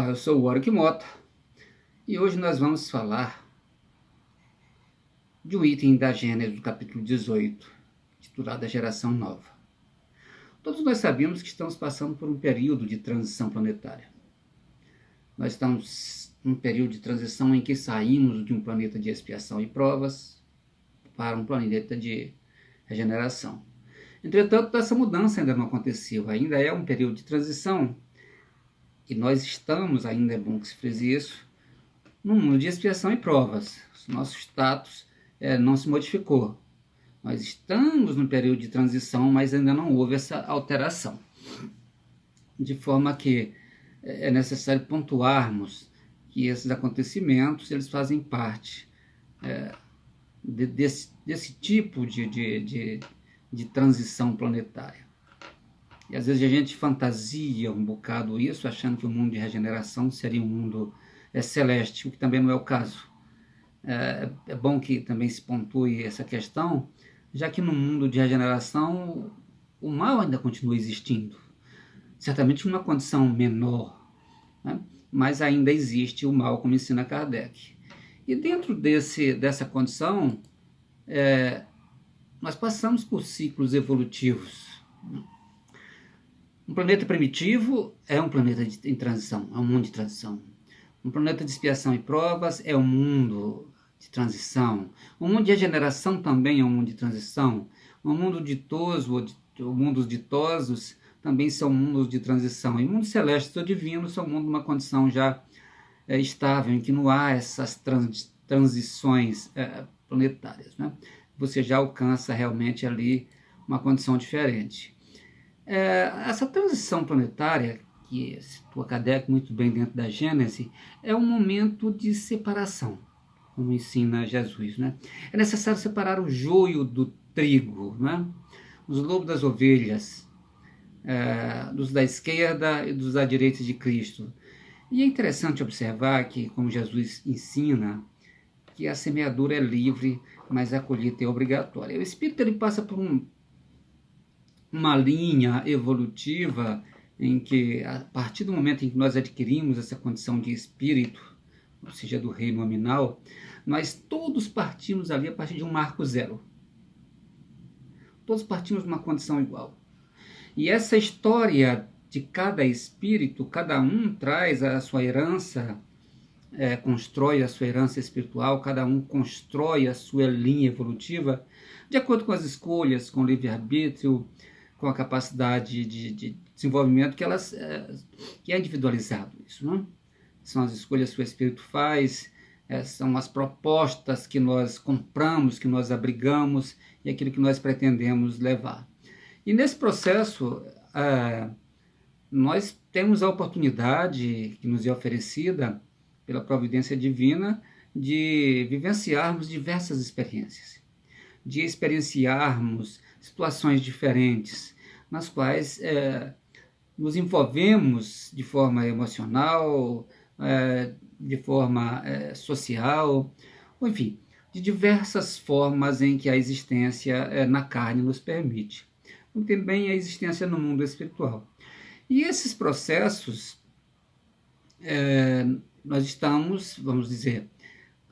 Olá, eu sou o Warwick Mota e hoje nós vamos falar de um item da Gênesis do capítulo 18, titulado A Geração Nova. Todos nós sabemos que estamos passando por um período de transição planetária. Nós estamos num período de transição em que saímos de um planeta de expiação e provas para um planeta de regeneração. Entretanto, essa mudança ainda não aconteceu, ainda é um período de transição e nós estamos, ainda é bom que se frise isso, num mundo de expiação e provas. Nosso status não se modificou. Nós estamos num período de transição, mas ainda não houve essa alteração. De forma que é necessário pontuarmos que esses acontecimentos eles fazem parte desse tipo de transição planetária. E às vezes a gente fantasia um bocado isso, achando que o mundo de regeneração seria um mundo celeste, o que também não é o caso. É bom que também se pontue essa questão, já que no mundo de regeneração o mal ainda continua existindo. Certamente em uma condição menor, né? Mas ainda existe o mal, como ensina Kardec. E dentro dessa condição, nós passamos por ciclos evolutivos. Um planeta primitivo é um planeta em transição, é um mundo de transição. Um planeta de expiação e provas é um mundo de transição. Um mundo de regeneração também é um mundo de transição. Um mundo ditoso, mundos ditosos também são mundos de transição. E mundos celestes ou divinos são mundos numa condição já estável, em que não há essas transições planetárias, né? Você já alcança realmente ali uma condição diferente. Essa transição planetária, que situa Kardec muito bem dentro da Gênese, é um momento de separação, como ensina Jesus, né? É necessário separar o joio do trigo, né? Os lobos das ovelhas, dos da esquerda e dos da direita de Cristo. E é interessante observar que, como Jesus ensina, que a semeadura é livre, mas a colheita é obrigatória. O Espírito ele passa por uma linha evolutiva em que, a partir do momento em que nós adquirimos essa condição de espírito, ou seja, do reino nominal, nós todos partimos ali a partir de um marco zero. Todos partimos de uma condição igual. E essa história de cada espírito, cada um traz a sua herança, constrói a sua herança espiritual, cada um constrói a sua linha evolutiva de acordo com as escolhas, com o livre-arbítrio, com a capacidade de desenvolvimento que é individualizado isso, não? São as escolhas que o Espírito faz, são as propostas que nós compramos, que nós abrigamos e aquilo que nós pretendemos levar. E nesse processo, nós temos a oportunidade que nos é oferecida pela providência divina de vivenciarmos diversas experiências, de experienciarmos situações diferentes, nas quais nos envolvemos de forma emocional, de forma social, ou enfim, de diversas formas em que a existência na carne nos permite, como também a existência no mundo espiritual. E esses processos, nós estamos, vamos dizer,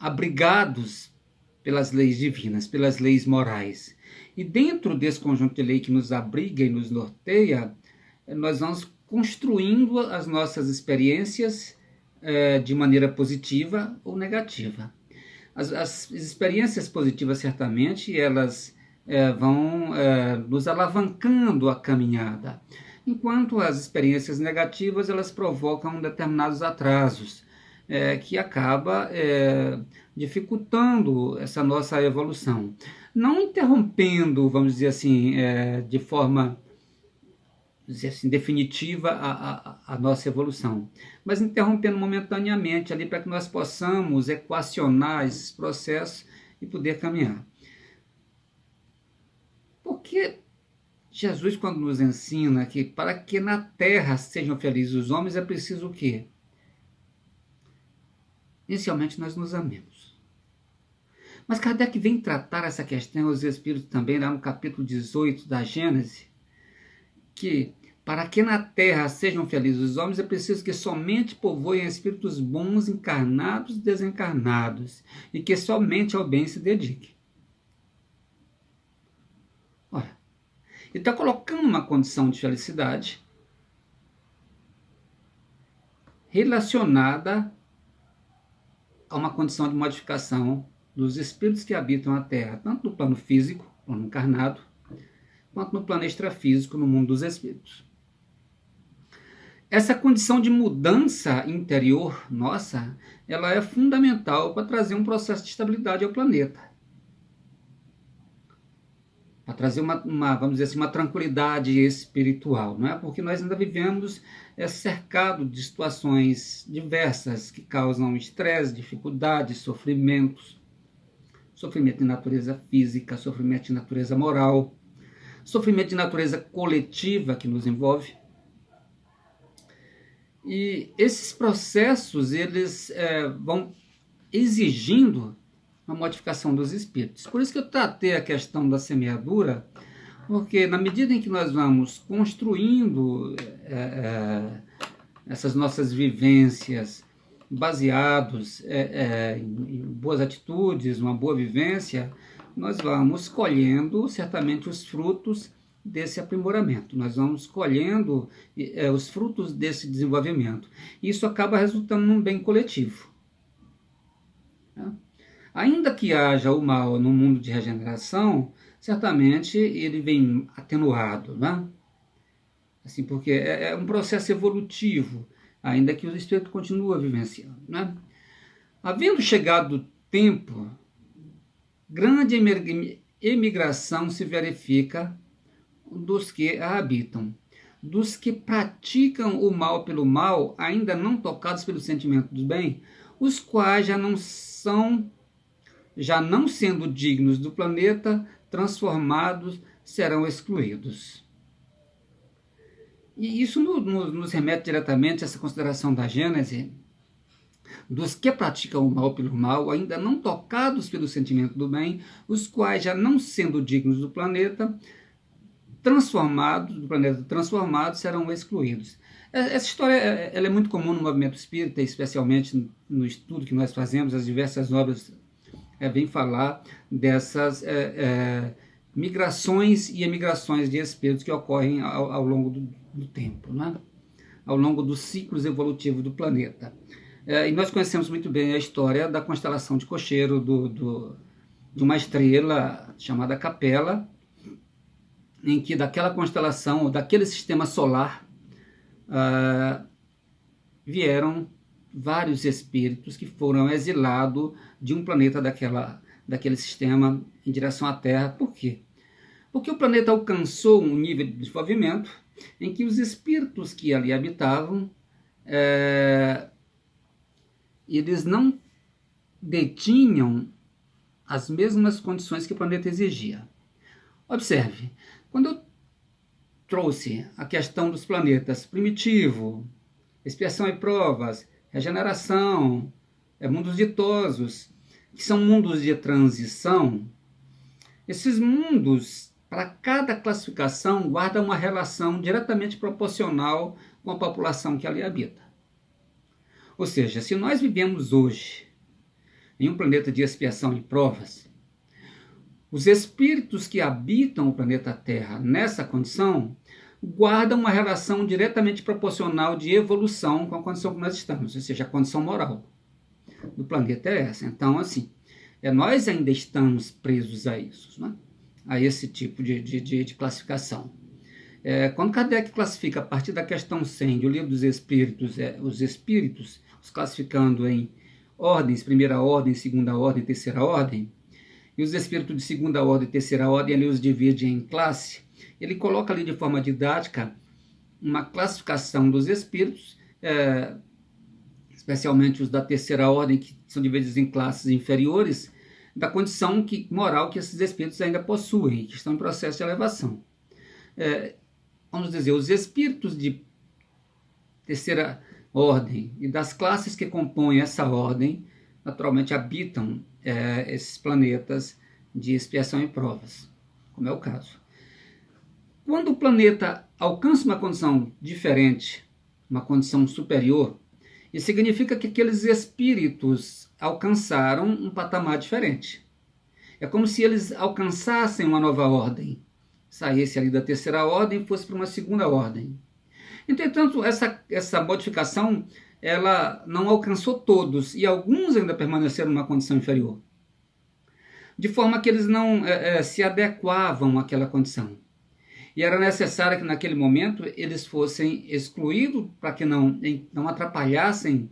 abrigados pelas leis divinas, pelas leis morais. E dentro desse conjunto de lei que nos abriga e nos norteia, nós vamos construindo as nossas experiências de maneira positiva ou negativa. As experiências positivas, certamente, elas vão nos alavancando a caminhada, enquanto as experiências negativas, elas provocam determinados atrasos, que acaba dificultando essa nossa evolução. Não interrompendo, vamos dizer assim, de forma definitiva a nossa evolução, mas interrompendo momentaneamente ali para que nós possamos equacionar esses processos e poder caminhar. Porque Jesus, quando nos ensina que para que na terra sejam felizes os homens, é preciso o quê? Inicialmente nós nos amemos. Mas Kardec vem tratar essa questão, os Espíritos também, lá no capítulo 18 da Gênese, que Para que na terra sejam felizes os homens, é preciso que somente povoem espíritos bons, encarnados e desencarnados, e que somente ao bem se dediquem. Olha, ele está colocando uma condição de felicidade relacionada a uma condição de modificação dos espíritos que habitam a Terra, tanto no plano físico, plano encarnado, quanto no plano extrafísico, no mundo dos espíritos. Essa condição de mudança interior nossa, ela é fundamental para trazer um processo de estabilidade ao planeta. Para trazer vamos dizer assim, uma tranquilidade espiritual, não é? Porque nós ainda vivemos cercado de situações diversas que causam estresse, dificuldades, sofrimentos, sofrimento de natureza física, sofrimento de natureza moral, sofrimento de natureza coletiva que nos envolve. E esses processos, eles vão exigindo uma modificação dos espíritos. Por isso que eu tratei a questão da semeadura, porque na medida em que nós vamos construindo essas nossas vivências baseados em boas atitudes, uma boa vivência, nós vamos colhendo certamente os frutos desse aprimoramento. Nós vamos colhendo os frutos desse desenvolvimento. Isso acaba resultando num bem coletivo. Né? Ainda que haja o mal no mundo de regeneração, certamente ele vem atenuado, né? Assim, porque é um processo evolutivo, ainda que o espírito continue vivenciando, né? Havendo chegado o tempo, grande emigração se verifica dos que a habitam, dos que praticam o mal pelo mal, ainda não tocados pelo sentimento do bem, os quais já não sendo dignos do planeta, transformados, serão excluídos. E isso nos remete diretamente a essa consideração da Gênese, dos que praticam o mal pelo mal, ainda não tocados pelo sentimento do bem, os quais já não sendo dignos do planeta, transformados, serão excluídos. Essa história ela é muito comum no movimento espírita, especialmente no estudo que nós fazemos, as diversas obras vêm falar dessas migrações e emigrações de espíritos que ocorrem ao longo do tempo, né? Ao longo dos ciclos evolutivos do planeta. E nós conhecemos muito bem a história da constelação de Cocheiro, de uma estrela chamada Capela, em que daquela constelação, ou daquele sistema solar, vieram vários espíritos que foram exilados de um planeta daquele sistema em direção à Terra. Por quê? Porque o planeta alcançou um nível de desenvolvimento em que os espíritos que ali habitavam, eles não detinham as mesmas condições que o planeta exigia. Observe, quando eu trouxe a questão dos planetas primitivo, expiação e provas, regeneração, mundos ditosos, que são mundos de transição, esses mundos, para cada classificação, guardam uma relação diretamente proporcional com a população que ali habita. Ou seja, se nós vivemos hoje em um planeta de expiação e provas, os espíritos que habitam o planeta Terra nessa condição guardam uma relação diretamente proporcional de evolução com a condição que nós estamos, ou seja, a condição moral do planeta é essa. Então, assim, nós ainda estamos presos a isso, né? A esse tipo de classificação. Quando Kardec classifica a partir da questão 100 do Livro dos Espíritos, os espíritos, os classificando em ordens, primeira ordem, segunda ordem, terceira ordem, e os espíritos de segunda ordem e terceira ordem, ele os divide em classe, ele coloca ali de forma didática uma classificação dos espíritos, especialmente os da terceira ordem, que são divididos em classes inferiores, da condição moral que esses espíritos ainda possuem, que estão em processo de elevação. Vamos dizer, os espíritos de terceira ordem e das classes que compõem essa ordem, naturalmente habitam esses planetas de expiação e provas, como é o caso. Quando o planeta alcança uma condição diferente, uma condição superior, isso significa que aqueles espíritos alcançaram um patamar diferente. É como se eles alcançassem uma nova ordem, saísse ali da terceira ordem e fosse para uma segunda ordem. Entretanto, essa modificação ela não alcançou todos e alguns ainda permaneceram numa condição inferior, de forma que eles não se adequavam àquela condição. E era necessário que naquele momento eles fossem excluídos para que não atrapalhassem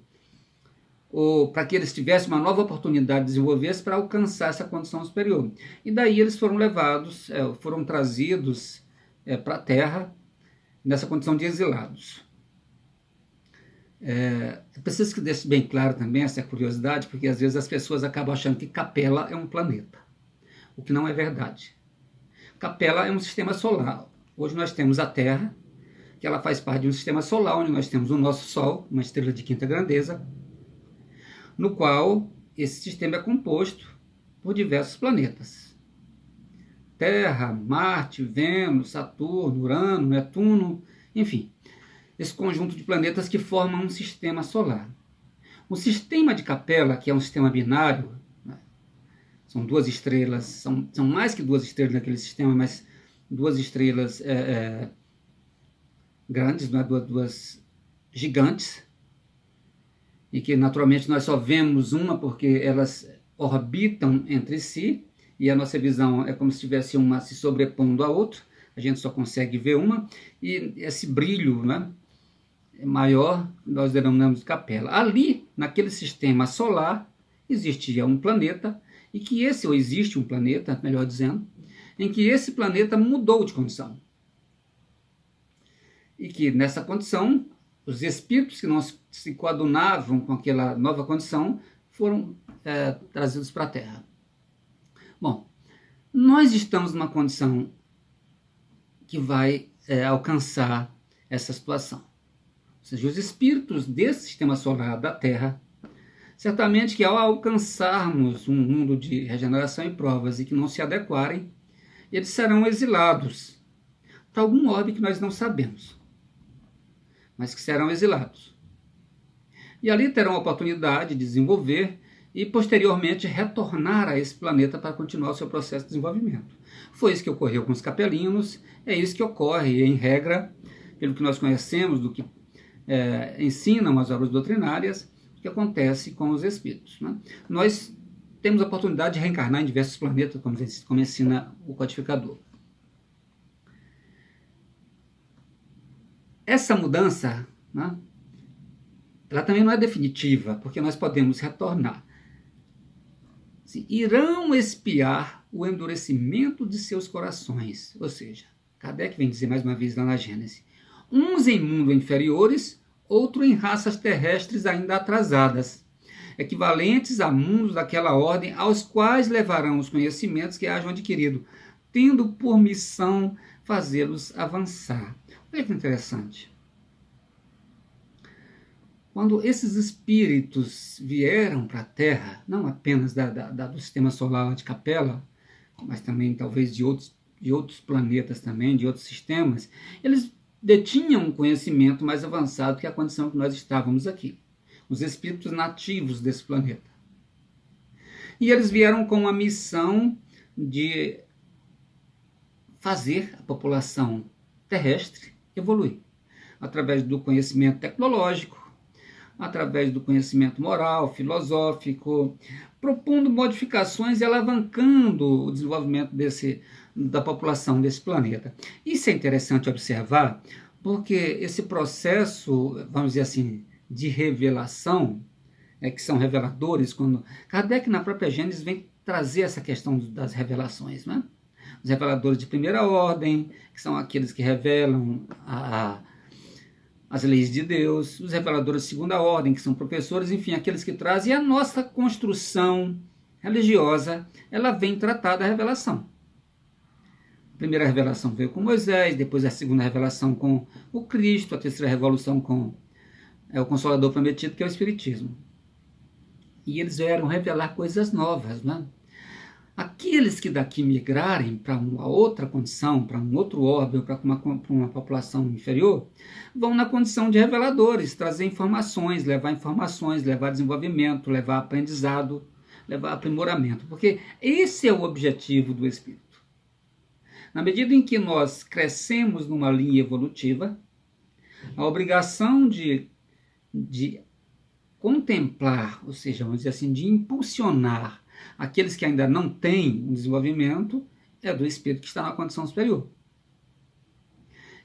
ou para que eles tivessem uma nova oportunidade de desenvolver-se para alcançar essa condição superior. E daí eles foram levados, foram trazidos para a Terra nessa condição de exilados. É preciso que deixe bem claro também essa curiosidade, porque às vezes as pessoas acabam achando que Capela é um planeta, o que não é verdade. Capela é um sistema solar. Hoje nós temos a Terra, que ela faz parte de um sistema solar, onde nós temos o nosso Sol, uma estrela de quinta grandeza, no qual esse sistema é composto por diversos planetas. Terra, Marte, Vênus, Saturno, Urano, Netuno, enfim, esse conjunto de planetas que formam um sistema solar. O sistema de Capela, que é um sistema binário, né, são duas estrelas, são mais que duas estrelas naquele sistema, mas duas estrelas grandes, né, duas gigantes, e que naturalmente nós só vemos uma porque elas orbitam entre si, e a nossa visão é como se tivesse uma se sobrepondo à outra, a gente só consegue ver uma, e esse brilho, né, maior nós denominamos de Capela. Ali, naquele sistema solar, existia um planeta, e que ou existe um planeta, melhor dizendo, em que esse planeta mudou de condição. E que nessa condição, os espíritos que não se coadunavam com aquela nova condição foram trazidos para a Terra. Bom, nós estamos numa condição que vai alcançar essa situação. Ou seja, os espíritos desse sistema solar da Terra, certamente que ao alcançarmos um mundo de regeneração e provas e que não se adequarem, eles serão exilados para algum orbe que nós não sabemos, mas que serão exilados. E ali terão a oportunidade de desenvolver e posteriormente retornar a esse planeta para continuar o seu processo de desenvolvimento. Foi isso que ocorreu com os capelinos, é isso que ocorre, em regra, pelo que nós conhecemos, do que ensinam as obras doutrinárias, que acontece com os espíritos. Né? Nós temos a oportunidade de reencarnar em diversos planetas, como ensina o codificador. Essa mudança, né, ela também não é definitiva, porque nós podemos retornar. Assim, irão espiar o endurecimento de seus corações. Ou seja, Kardec vem dizer mais uma vez lá na Gênese, uns em mundos inferiores, outro em raças terrestres ainda atrasadas, equivalentes a mundos daquela ordem, aos quais levarão os conhecimentos que hajam adquirido, tendo por missão fazê-los avançar. Olha que interessante. Quando esses espíritos vieram para a Terra, não apenas do sistema solar de Capela, mas também talvez de outros planetas também, de outros sistemas, eles detinham um conhecimento mais avançado que a condição que nós estávamos aqui. Os espíritos nativos desse planeta. E eles vieram com a missão de fazer a população terrestre evoluir, através do conhecimento tecnológico, através do conhecimento moral, filosófico, propondo modificações e alavancando o desenvolvimento da população desse planeta. Isso é interessante observar, porque esse processo, vamos dizer assim, de revelação, que são reveladores, quando Kardec na própria Gênesis vem trazer essa questão das revelações, né? Os reveladores de primeira ordem, que são aqueles que revelam as leis de Deus, os reveladores de segunda ordem, que são professores, enfim, aqueles que trazem. E a nossa construção religiosa, ela vem tratar da revelação. A primeira revelação veio com Moisés, depois a segunda revelação com o Cristo, a terceira revelação com o Consolador Prometido, que é o Espiritismo. E eles vieram revelar coisas novas, né? Aqueles que daqui migrarem para uma outra condição, para um outro orbe, para uma população inferior, vão na condição de reveladores, trazer informações, levar desenvolvimento, levar aprendizado, levar aprimoramento, porque esse é o objetivo do espírito. Na medida em que nós crescemos numa linha evolutiva, a obrigação de contemplar, ou seja, vamos dizer assim, de impulsionar aqueles que ainda não têm um desenvolvimento, é do espírito que está na condição superior.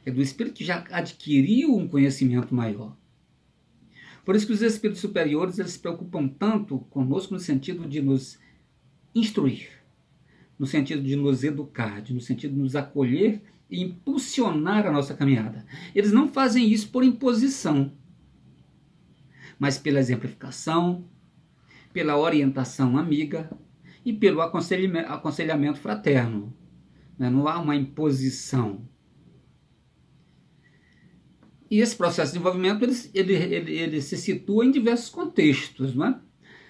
É do espírito que já adquiriu um conhecimento maior. Por isso que os espíritos superiores, eles se preocupam tanto conosco no sentido de nos instruir, no sentido de nos educar, no sentido de nos acolher e impulsionar a nossa caminhada. Eles não fazem isso por imposição, mas pela exemplificação, pela orientação amiga e pelo aconselhamento fraterno. Não há uma imposição. E esse processo de desenvolvimento ele se situa em diversos contextos, não é?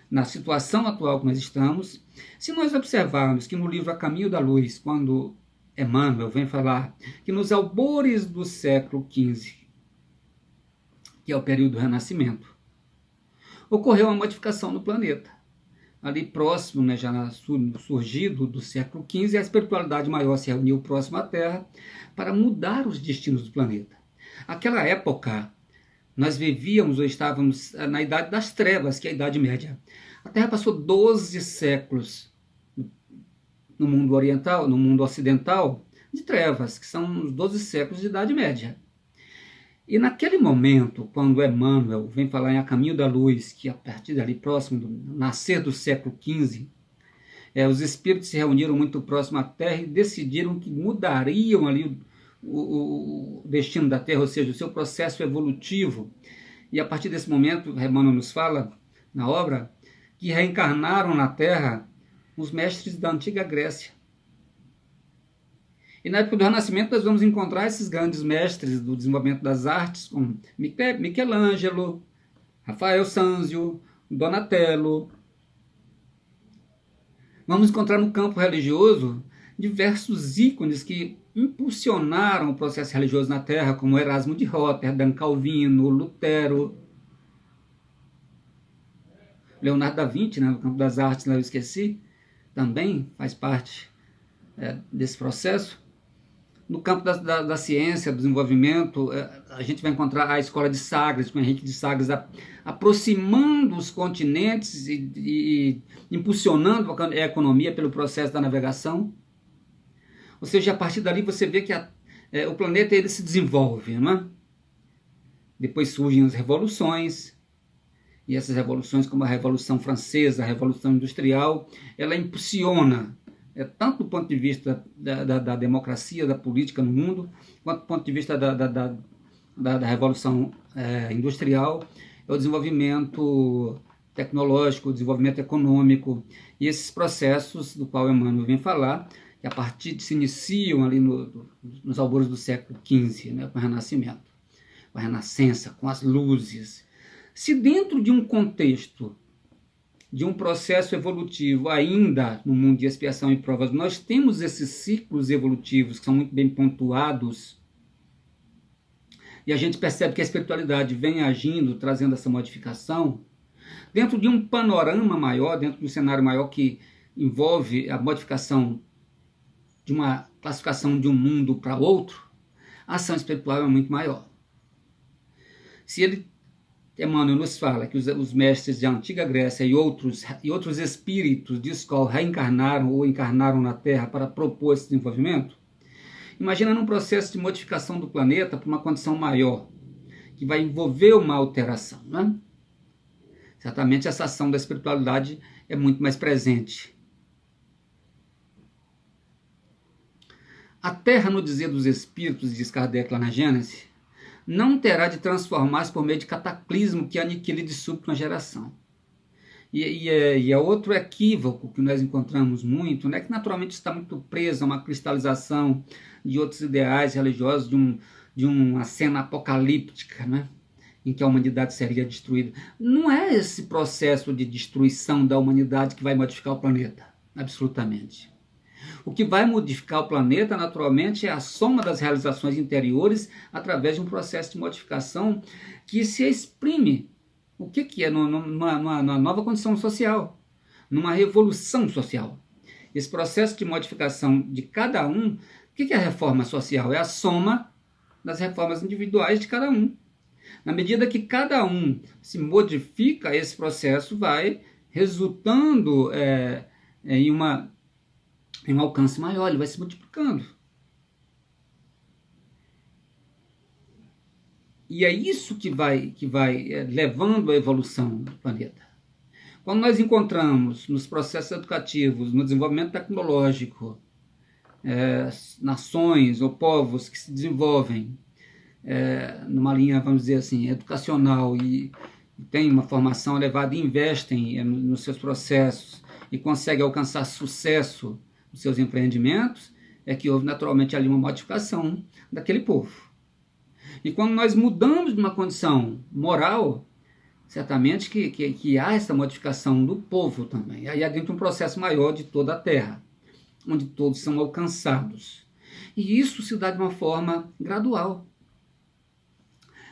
Na situação atual que nós estamos, se nós observarmos que no livro A Caminho da Luz, quando Emmanuel vem falar que nos albores do século XV, que é o período do Renascimento, ocorreu uma modificação no planeta. Ali próximo, né, já surgido do século XV, a espiritualidade maior se reuniu próximo à Terra para mudar os destinos do planeta. Aquela época, nós vivíamos ou estávamos na Idade das Trevas, que é a Idade Média. A Terra passou 12 séculos no mundo oriental, no mundo ocidental, de trevas, que são os 12 séculos de Idade Média. E naquele momento, quando Emmanuel vem falar em A Caminho da Luz, que a partir dali, próximo do nascer do século XV, os espíritos se reuniram muito próximo à Terra e decidiram que mudariam ali o destino da Terra, ou seja, o seu processo evolutivo. E a partir desse momento, Emmanuel nos fala, na obra, que reencarnaram na Terra os mestres da antiga Grécia. E na época do Renascimento nós vamos encontrar esses grandes mestres do desenvolvimento das artes, como Michelangelo, Rafael Sanzio, Donatello. Vamos encontrar no campo religioso diversos ícones que impulsionaram o processo religioso na Terra, como Erasmo de Roterdã, Calvino, Lutero, Leonardo da Vinci, né, no campo das artes, eu esqueci, também faz parte desse processo. No campo da ciência, do desenvolvimento, a gente vai encontrar a escola de Sagres, com Henrique de Sagres, aproximando os continentes e impulsionando a economia pelo processo da navegação. Ou seja, a partir dali você vê que o planeta ele se desenvolve, não é? Depois surgem as revoluções, e essas revoluções, como a Revolução Francesa, a Revolução Industrial, ela impulsiona, tanto do ponto de vista da democracia, da política no mundo, quanto do ponto de vista da Revolução Industrial, é o desenvolvimento tecnológico, o desenvolvimento econômico, e esses processos do qual Emmanuel vem falar, que a partir se iniciam ali nos albores do século XV, né, com o Renascimento, com a Renascença, com as luzes. Se dentro de um contexto, de um processo evolutivo, ainda no mundo de expiação e provas, nós temos esses ciclos evolutivos que são muito bem pontuados, e a gente percebe que a espiritualidade vem agindo, trazendo essa modificação, dentro de um panorama maior, dentro de um cenário maior que envolve a modificação de uma classificação de um mundo para outro, a ação espiritual é muito maior. Se Emmanuel nos fala que os mestres da antiga Grécia e outros espíritos de escola reencarnaram ou encarnaram na Terra para propor esse desenvolvimento, imagina num processo de modificação do planeta para uma condição maior, que vai envolver uma alteração, né? Certamente essa ação da espiritualidade é muito mais presente. A Terra, no dizer dos Espíritos, diz Kardec lá na Gênese, não terá de transformar-se por meio de cataclismo que aniquile de súbito uma geração. E é outro equívoco que nós encontramos muito, né, que naturalmente está muito preso a uma cristalização de outros ideais religiosos, de uma cena apocalíptica, né, em que a humanidade seria destruída. Não é esse processo de destruição da humanidade que vai modificar o planeta. absolutamente. O que vai modificar o planeta, naturalmente, é a soma das realizações interiores através de um processo de modificação que se exprime. O que é? Numa nova condição social, numa revolução social. Esse processo de modificação de cada um, o que é a reforma social? É a soma das reformas individuais de cada um. Na medida que cada um se modifica, esse processo vai resultando em um alcance maior, ele vai se multiplicando. E é isso que vai levando à evolução do planeta. Quando nós encontramos nos processos educativos, no desenvolvimento tecnológico, nações ou povos que se desenvolvem numa linha, vamos dizer assim, educacional e têm uma formação elevada e investem nos seus processos e conseguem alcançar sucesso nos seus empreendimentos, é que houve naturalmente ali uma modificação daquele povo. E quando nós mudamos de uma condição moral, certamente que há essa modificação do povo também. Aí é dentro de um processo maior de toda a Terra, onde todos são alcançados. E isso se dá de uma forma gradual,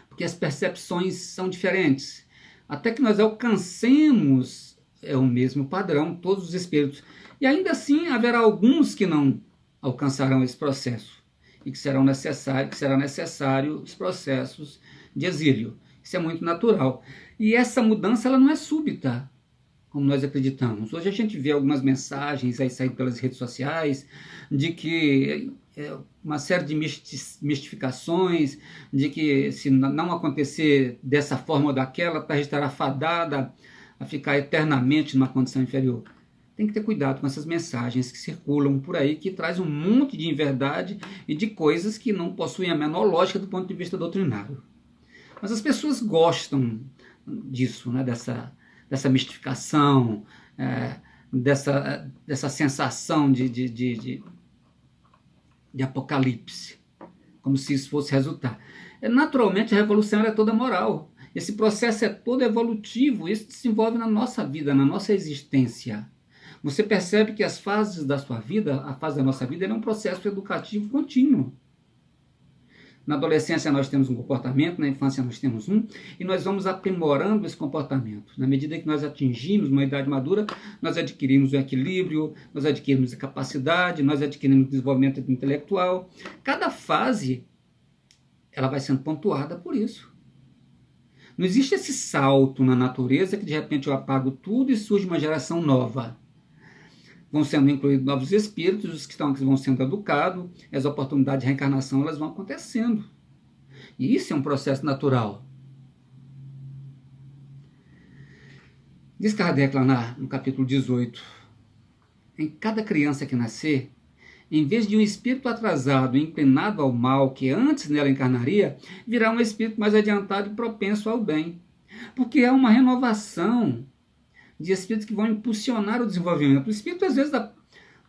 porque as percepções são diferentes. Até que nós alcancemos o mesmo padrão, todos os espíritos. E ainda assim haverá alguns que não alcançarão esse processo e que será necessário os processos de exílio. Isso é muito natural. E essa mudança ela não é súbita, como nós acreditamos. Hoje a gente vê algumas mensagens aí saindo pelas redes sociais de que uma série de mistificações, de que se não acontecer dessa forma ou daquela, a Terra estará fadada a ficar eternamente numa condição inferior. Tem que ter cuidado com essas mensagens que circulam por aí, que traz um monte de inverdade e de coisas que não possuem a menor lógica do ponto de vista doutrinário. Mas as pessoas gostam disso, né? dessa mistificação, dessa sensação de apocalipse, como se isso fosse resultar. Naturalmente, a revolução é toda moral. Esse processo é todo evolutivo, isso se desenvolve na nossa vida, na nossa existência. Você percebe que as fases da sua vida, a fase da nossa vida, é um processo educativo contínuo. Na adolescência nós temos um comportamento, na infância nós temos um, e nós vamos aprimorando esse comportamento. Na medida que nós atingimos uma idade madura, nós adquirimos o equilíbrio, nós adquirimos a capacidade, nós adquirimos o desenvolvimento intelectual. Cada fase, ela vai sendo pontuada por isso. Não existe esse salto na natureza que de repente eu apago tudo e surge uma geração nova. Vão sendo incluídos novos espíritos, os que vão sendo educados, as oportunidades de reencarnação elas vão acontecendo. E isso é um processo natural. Diz Kardec lá no capítulo 18, em cada criança que nascer, em vez de um espírito atrasado e inclinado ao mal que antes nela encarnaria, virá um espírito mais adiantado e propenso ao bem. Porque é uma renovação de espíritos que vão impulsionar o desenvolvimento. O espírito, às vezes,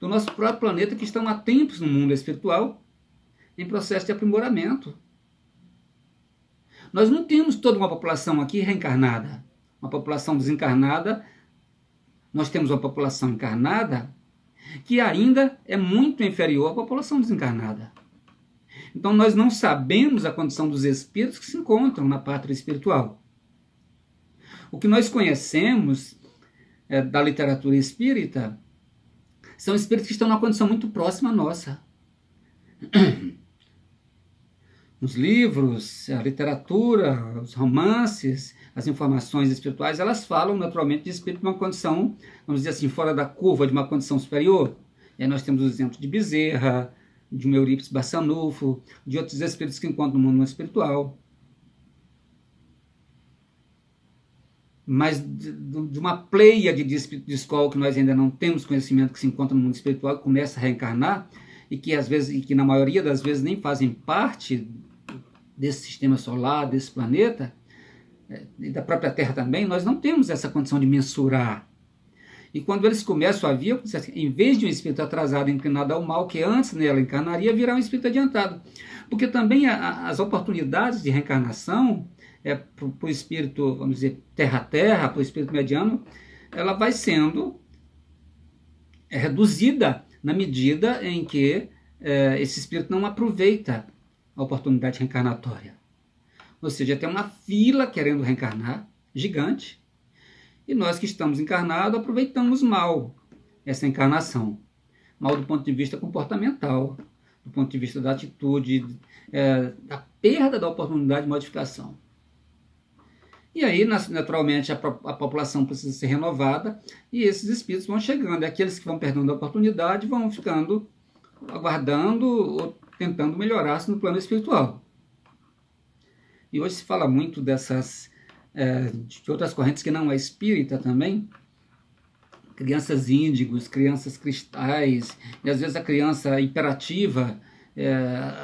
do nosso próprio planeta, que estão há tempos no mundo espiritual, em processo de aprimoramento. Nós não temos toda uma população aqui reencarnada, uma população desencarnada. Nós temos uma população encarnada que ainda é muito inferior à população desencarnada. Então, nós não sabemos a condição dos espíritos que se encontram na pátria espiritual. O que nós conhecemos da literatura espírita são espíritos que estão numa condição muito próxima à nossa. Os livros, a literatura, os romances, as informações espirituais, elas falam naturalmente de espírito numa condição, vamos dizer assim, fora da curva, de uma condição superior. E aí nós temos os exemplos de Bezerra, de um Eurípides Barçanufo, de outros espíritos que encontram no mundo espiritual. Mas de uma pleiade de espírito de escola que nós ainda não temos conhecimento, que se encontra no mundo espiritual e começa a reencarnar, e que às vezes, e que na maioria das vezes nem fazem parte desse sistema solar, desse planeta, e da própria Terra também, nós não temos essa condição de mensurar. E quando eles começam a vir, em vez de um espírito atrasado inclinado ao mal, que antes nela encarnaria, virá um espírito adiantado. Porque também as oportunidades de reencarnação, para o espírito, vamos dizer, terra-terra, para o espírito mediano, ela vai sendo é reduzida na medida em que esse espírito não aproveita a oportunidade reencarnatória. Ou seja, tem uma fila querendo reencarnar, gigante, e nós que estamos encarnados aproveitamos mal essa encarnação. Mal do ponto de vista comportamental, do ponto de vista da atitude, da perda da oportunidade de modificação. E aí, naturalmente, a população precisa ser renovada e esses espíritos vão chegando. E aqueles que vão perdendo a oportunidade vão ficando aguardando ou tentando melhorar-se no plano espiritual. E hoje se fala muito dessas, de outras correntes que não é espírita também, crianças índigos, crianças cristais, e às vezes a criança hiperativa,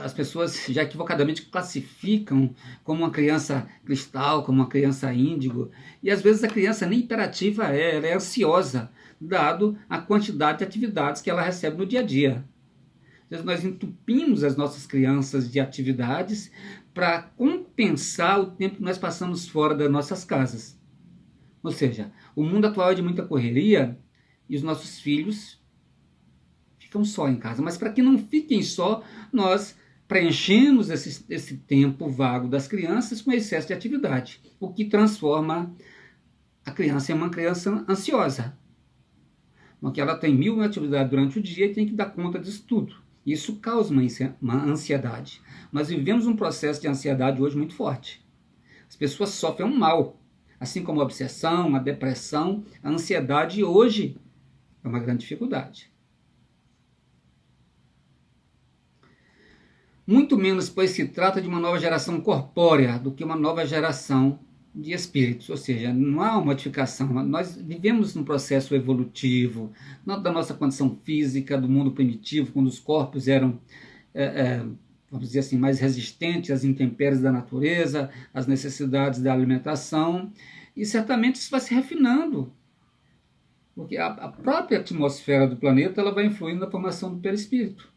as pessoas já equivocadamente classificam como uma criança cristal, como uma criança índigo, e às vezes a criança nem hiperativa ela é ansiosa, dado a quantidade de atividades que ela recebe no dia a dia. Às vezes nós entupimos as nossas crianças de atividades para compensar o tempo que nós passamos fora das nossas casas. Ou seja, o mundo atual é de muita correria e os nossos filhos ficam só em casa. Mas para que não fiquem só, nós preenchemos esse tempo vago das crianças com excesso de atividade, o que transforma a criança em uma criança ansiosa. Porque ela tem 1000 atividades durante o dia e tem que dar conta disso tudo. Isso causa uma ansiedade. Nós vivemos um processo de ansiedade hoje muito forte. As pessoas sofrem um mal, assim como a obsessão, a depressão, a ansiedade hoje é uma grande dificuldade. Muito menos, pois se trata de uma nova geração corpórea do que uma nova geração de espíritos, ou seja, não há uma modificação. Nós vivemos num processo evolutivo, não da nossa condição física, do mundo primitivo, quando os corpos eram, vamos dizer assim, mais resistentes às intempéries da natureza, às necessidades da alimentação, e certamente isso vai se refinando, porque a própria atmosfera do planeta ela vai influindo na formação do perispírito.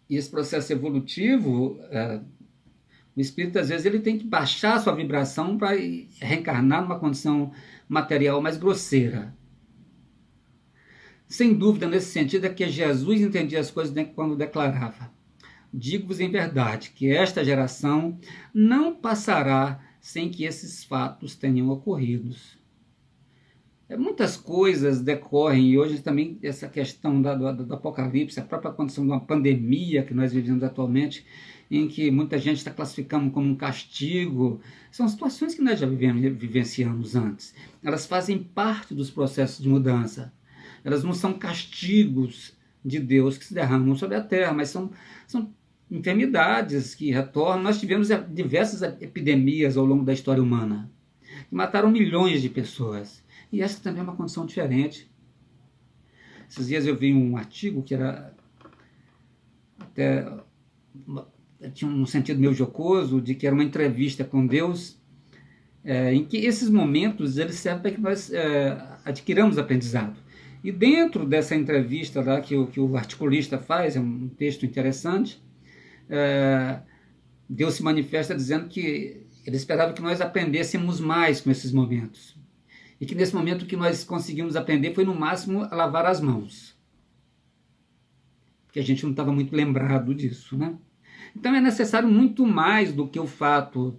E esse processo evolutivo, o espírito às vezes ele tem que baixar a sua vibração para reencarnar numa condição material mais grosseira. Sem dúvida, nesse sentido, é que Jesus entendia as coisas quando declarava: digo-vos em verdade que esta geração não passará sem que esses fatos tenham ocorrido. Muitas coisas decorrem, e hoje também essa questão do apocalipse, a própria condição de uma pandemia que nós vivemos atualmente, em que muita gente está classificando como um castigo, são situações que nós já vivenciamos antes. Elas fazem parte dos processos de mudança. Elas não são castigos de Deus que se derramam sobre a terra, mas são enfermidades que retornam. Nós tivemos diversas epidemias ao longo da história humana, que mataram milhões de pessoas. E essa também é uma condição diferente. Esses dias eu vi um artigo que era até tinha um sentido meio jocoso, de que era uma entrevista com Deus, em que esses momentos eles servem para que nós adquiramos aprendizado. E dentro dessa entrevista lá que o articulista faz, é um texto interessante, Deus se manifesta dizendo que ele esperava que nós aprendêssemos mais com esses momentos. E que nesse momento o que nós conseguimos aprender foi, no máximo, a lavar as mãos. Porque a gente não estava muito lembrado disso, né? Então é necessário muito mais do que o fato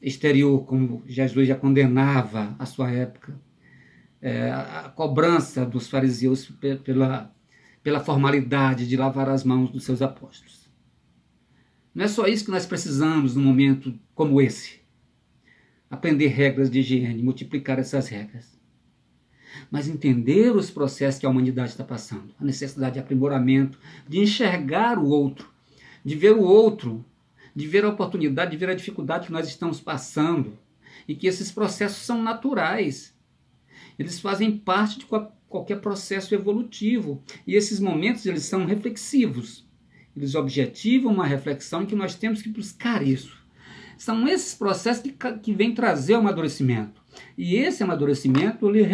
exterior, como Jesus já condenava à sua época. A cobrança dos fariseus pela formalidade de lavar as mãos dos seus apóstolos. Não é só isso que nós precisamos num momento como esse. Aprender regras de higiene, multiplicar essas regras. Mas entender os processos que a humanidade está passando, a necessidade de aprimoramento, de enxergar o outro, de ver o outro, de ver a oportunidade, de ver a dificuldade que nós estamos passando, e que esses processos são naturais. Eles fazem parte de qualquer processo evolutivo, e esses momentos eles são reflexivos. Eles objetivam uma reflexão em que nós temos que buscar isso. São esses processos que vêm trazer o amadurecimento. E esse amadurecimento ele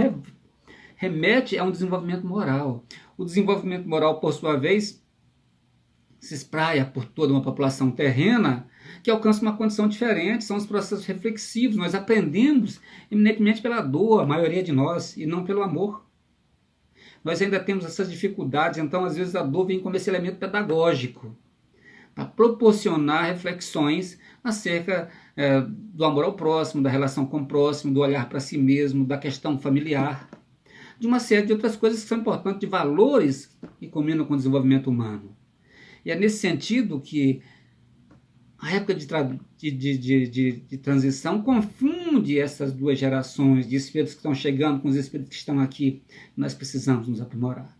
remete a um desenvolvimento moral. O desenvolvimento moral, por sua vez, se espraia por toda uma população terrena, que alcança uma condição diferente, são os processos reflexivos. Nós aprendemos eminentemente pela dor, a maioria de nós, e não pelo amor. Nós ainda temos essas dificuldades, então às vezes a dor vem como esse elemento pedagógico, para proporcionar reflexões acerca do amor ao próximo, da relação com o próximo, do olhar para si mesmo, da questão familiar, de uma série de outras coisas que são importantes, de valores que combinam com o desenvolvimento humano. E é nesse sentido que a época de transição confunde essas duas gerações de espíritos que estão chegando com os espíritos que estão aqui. Nós precisamos nos aprimorar.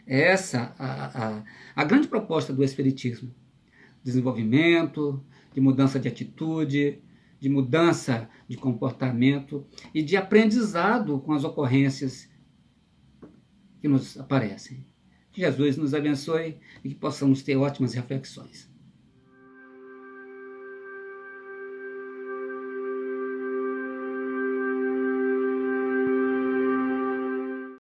Essa a grande proposta do Espiritismo. Desenvolvimento, de mudança de atitude, de mudança de comportamento e de aprendizado com as ocorrências que nos aparecem. Que Jesus nos abençoe e que possamos ter ótimas reflexões.